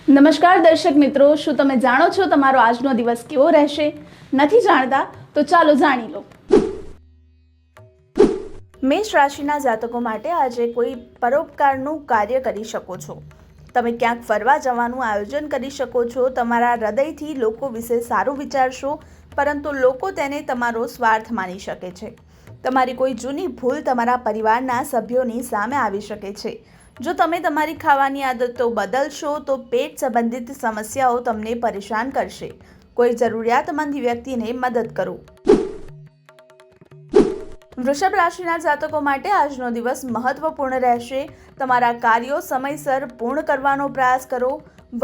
નમસ્કાર દર્શક મિત્રો, શું તમે જાણો છો તમારો આજનો દિવસ કેવો રહેશે? નથી જાણતા તો ચાલો જાણી લો. મેષ રાશિના જાતકો માટે આજે કોઈ પરોપકારનું કાર્ય કરી શકો છો. તમે ક્યાંક ફરવા જવાનું આયોજન કરી શકો છો. તમારા હૃદયથી લોકો વિશે સારું વિચારશો, પરંતુ લોકો તેને તમારો સ્વાર્થ માની શકે છે. તમારી કોઈ જૂની ભૂલ તમારા પરિવારના સભ્યોની સામે આવી શકે છે. જો તમે તમારી ખાવાની આદતો બદલશો તો પેટ સંબંધિત સમસ્યાઓ તમને પરેશાન કરશે. કોઈ જરૂરિયાતમંદ વ્યક્તિને મદદ કરો. વૃષભ રાશિના જાતકો માટે આજનો દિવસ મહત્વપૂર્ણ રહેશે. તમારા કાર્યો સમયસર પૂર્ણ કરવાનો પ્રયાસ કરો.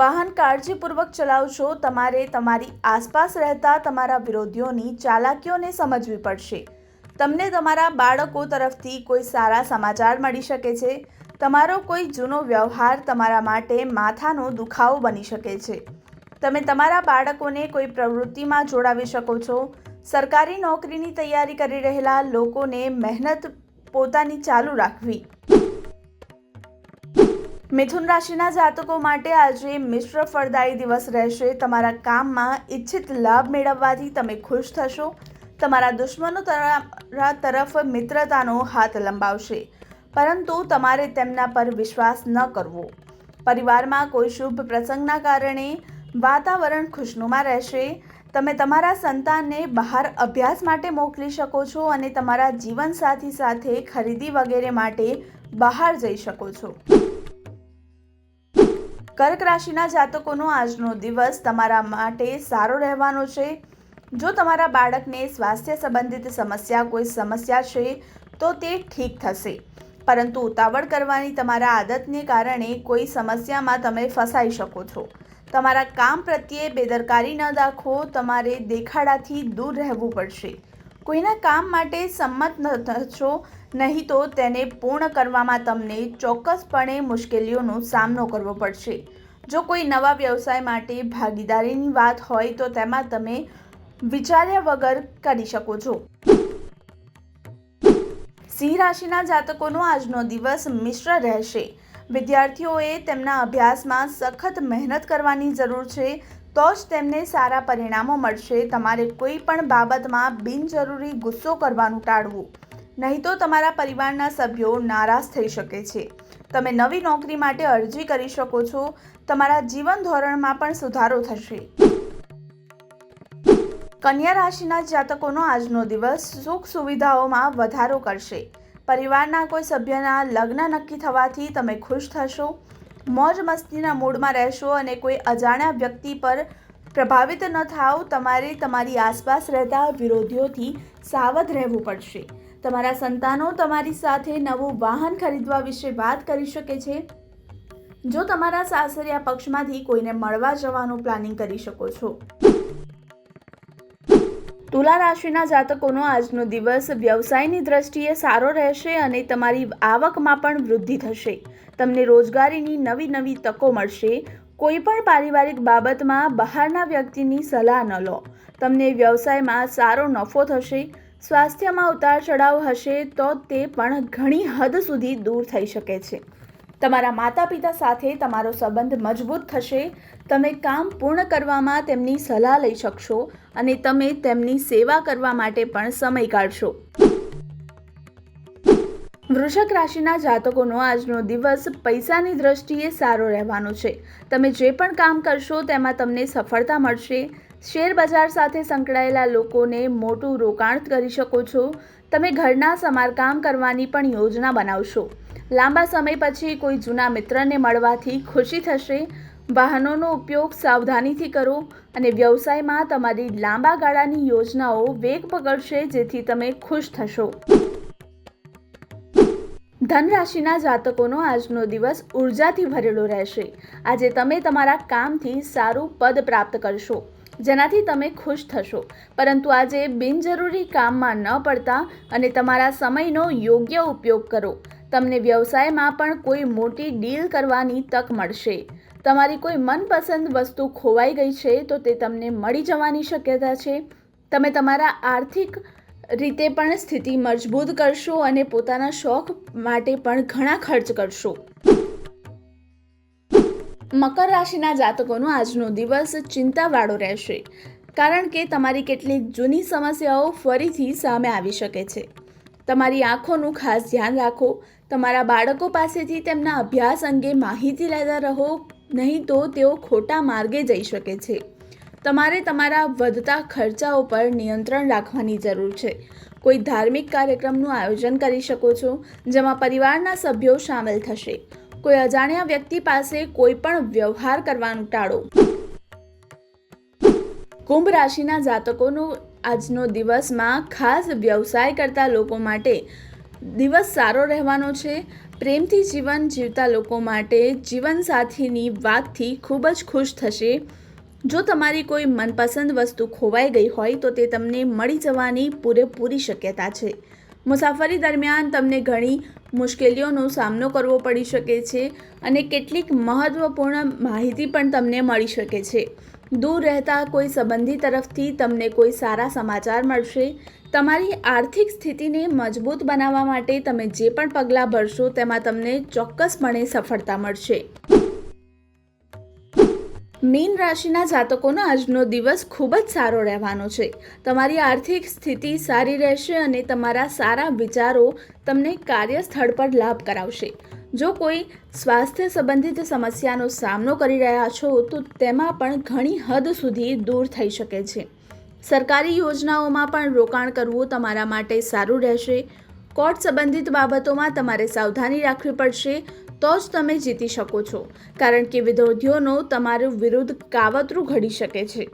વાહન કાળજીપૂર્વક ચલાવશો. તમારે તમારી આસપાસ રહેતા તમારા વિરોધીઓની ચાલાકીઓને સમજવી પડશે. તમને તમારા બાળકો તરફથી કોઈ સારા સમાચાર મળી શકે છે. તમારો કોઈ જૂનો વ્યવહાર તમારા માટે માથાનો દુખાવો બની શકે છે. તમે તમારા બાળકોને કોઈ પ્રવૃત્તિમાં જોડાવી શકો છો. સરકારી નોકરીની તૈયારી કરી રહેલા લોકોને મહેનત પોતાની ચાલુ રાખવી. મિથુન રાશિના જાતકો માટે આજે મિશ્ર ફળદાયી દિવસ રહેશે. તમારા કામમાં ઈચ્છિત લાભ મેળવવાથી તમે ખુશ થશો. તમારા દુશ્મનો તમારા તરફ મિત્રતાનો હાથ લંબાવશે, પરંતુ તમારે તેમના પર વિશ્વાસ ન કરવો. પરિવારમાં કોઈ શુભ પ્રસંગના કારણે વાતાવરણ ખુશનુમા રહેશે. તમે તમારા સંતાનને બહાર અભ્યાસ માટે મોકલી શકો છો અને તમારા જીવનસાથી સાથે ખરીદી વગેરે માટે બહાર જઈ શકો છો. કર્ક રાશિના જાતકોનો આજનો દિવસ તમારા માટે સારો રહેવાનો છે. જો તમારા બાળકને સ્વાસ્થ્ય સંબંધિત કોઈ સમસ્યા છે તો તે ઠીક થશે, પરંતુ ઉતાવળ કરવાની તમારા આદતને કારણે કોઈ સમસ્યામાં તમે ફસાઈ શકો છો. તમારા કામ પ્રત્યે બેદરકારી ન દાખવો. તમારે દેખાડાથી દૂર રહેવું પડશે. કોઈના કામ માટે સંમત ન થશો, નહીં તો તેને પૂર્ણ કરવામાં તમને ચોક્કસપણે મુશ્કેલીઓનો સામનો કરવો પડશે. જો કોઈ નવા વ્યવસાય માટે ભાગીદારીની વાત હોય તો તેમાં તમે વિચાર્યા વગર કરી શકો છો. સિંહ રાશિના જાતકોનો આજનો દિવસ મિશ્ર રહેશે. વિદ્યાર્થીઓએ તેમના અભ્યાસમાં સખત મહેનત કરવાની જરૂર છે, તો જ તેમને સારા પરિણામો મળશે. તમારે કોઈ પણ બાબતમાં બિનજરૂરી ગુસ્સો કરવાનું ટાળવું, નહીં તો તમારા પરિવારના સભ્યો નારાજ થઈ શકે છે. તમે નવી નોકરી માટે અરજી કરી શકો છો. તમારા જીવન ધોરણમાં પણ સુધારો થશે. કન્યા રાશિના જાતકોનો આજનો દિવસ સુખ સુવિધાઓમાં વધારો કરશે. પરિવારના કોઈ સભ્યના લગ્ન નક્કી થવાથી તમે ખુશ થશો. મોજ મસ્તીના મૂડમાં રહેશો અને કોઈ અજાણ્યા વ્યક્તિ પર પ્રભાવિત ન થાવ. તમારે તમારી આસપાસ રહેતા વિરોધીઓથી સાવધ રહેવું પડશે. તમારા સંતાનો તમારી સાથે નવું વાહન ખરીદવા વિશે વાત કરી શકે છે. જો તમારા સાસરિયા પક્ષમાંથી કોઈને મળવા જવાનું પ્લાનિંગ કરી શકો છો. તુલા રાશિના જાતકોનો આજનો દિવસ વ્યવસાયની દ્રષ્ટિએ સારો રહેશે અને તમારી આવકમાં પણ વૃદ્ધિ થશે. તમને રોજગારીની નવી તકો મળશે. કોઈ પણ પારિવારિક બાબતમાં બહારના વ્યક્તિની સલાહ ન લો. તમને વ્યવસાયમાં સારો નફો થશે. સ્વાસ્થ્યમાં ઉતાર ચઢાવ હશે તો તે પણ ઘણી હદ સુધી દૂર થઈ શકે છે. તમારા માતા પિતા સાથે તમારો સંબંધ મજબૂત થશે. તમે કામ પૂર્ણ કરવામાં તેમની સલાહ લઈ શકશો અને તમે તેમની સેવા કરવા માટે પણ સમય કાઢશો. વૃશ્ચિક રાશિના જાતકોનો આજનો દિવસ પૈસાની દ્રષ્ટિએ સારો રહેવાનો છે. તમે જે પણ કામ કરશો તેમાં તમને સફળતા મળશે. શેર બજાર સાથે સંકળાયેલા લોકોને મોટું રોકાણ કરી શકો છો. તમે ઘરના સમારકામ કરવાની પણ યોજના બનાવશો. લાંબા સમય પછી કોઈ જૂના મિત્રને મળવાથી ખુશી થશે. વાહનોનો ઉપયોગ સાવધાનીથી કરો અને વ્યવસાયમાં તમારી લાંબા ગાળાની યોજનાઓ વેગ પકડશે, જેથી તમે ખુશ થશો. ધન રાશિના જાતકોનો આજનો દિવસ ઉર્જાથી ભરેલો રહેશે. આજે તમે તમારા કામથી સારું પદ પ્રાપ્ત કરશો, જેનાથી તમે ખુશ થશો. પરંતુ આજે બિનજરૂરી કામમાં ન પડતા અને તમારા સમયનો યોગ્ય ઉપયોગ કરો. તમને વ્યવસાયમાં પણ કોઈ મોટી ડીલ કરવાની તક મળશે. તમારી કોઈ મનપસંદ વસ્તુ ખોવાઈ ગઈ છે તો તે તમને મળી જવાની શક્યતા છે. તમે તમારા આર્થિક રીતે પણ સ્થિતિ મજબૂત કરશો અને પોતાના શોખ માટે પણ ઘણા ખર્ચ કરશો. મકર રાશિના જાતકોનો આજનો દિવસ ચિંતાવાળો રહેશે, કારણ કે તમારી કેટલીક જૂની સમસ્યાઓ ફરીથી સામે આવી શકે છે. તમારી આંખોનું ખાસ ધ્યાન રાખો. તમારા બાળકો પાસેથી તેમના અભ્યાસ અંગે માહિતી લેતા રહો, નહીં તો તેઓ ખોટા માર્ગે જઈ શકે છે. તમારે તમારા વધતા ખર્ચાઓ પર નિયંત્રણ રાખવાની જરૂર છે. કોઈ ધાર્મિક કાર્યક્રમનું આયોજન કરી શકો છો, જેમાં પરિવારના સભ્યો સામેલ થશે. કોઈ અજાણ્યા વ્યક્તિ પાસે કોઈ પણ વ્યવહાર કરવાનું ટાળો. કુંભ રાશિના જાતકોનો આજનો દિવસમાં ખાસ વ્યવસાય કરતા લોકો માટે દિવસ સારો રહેવાનો છે. પ્રેમથી જીવન જીવતા લોકો માટે જીવનસાથીની વાતથી ખૂબ જ ખુશ થશે. જો તમારી કોઈ મનપસંદ વસ્તુ ખોવાઈ ગઈ હોય તો તે તમને મળી જવાની પૂરેપૂરી શક્યતા છે. મુસાફરી દરમિયાન તમને ઘણી મુશ્કેલીઓનો સામનો કરવો પડી શકે છે અને કેટલીક મહત્વપૂર્ણ માહિતી પણ તમને મળી શકે છે. દૂર રહેતા કોઈ સંબંધી તરફથી તમને કોઈ સારા સમાચાર મળશે. તમારી આર્થિક સ્થિતિને મજબૂત બનાવવા માટે તમે જે પણ પગલાં ભરશો તેમાં તમને ચોક્કસપણે સફળતા મળશે. મીન રાશિના જાતકોનો આજનો દિવસ ખૂબ જ સારો રહેવાનો છે. તમારી આર્થિક સ્થિતિ સારી રહેશે અને તમારા સારા વિચારો તમને કાર્યસ્થળ પર લાભ કરાવશે. જો કોઈ સ્વાસ્થ્ય સંબંધિત સમસ્યાનો સામનો કરી રહ્યા છો તો તેમાં પણ ઘણી હદ સુધી દૂર થઈ શકે છે. સરકારી યોજનાઓમાં પણ રોકાણ કરવું તમારા માટે સારું રહેશે. કોર્ટ સંબંધિત બાબતોમાં તમારે સાવધાની રાખવી પડશે, તો જ તમે જીતી શકો છો, કારણ કે વિરોધીઓનો તમારું વિરુદ્ધ કાવતરું ઘડી શકે છે.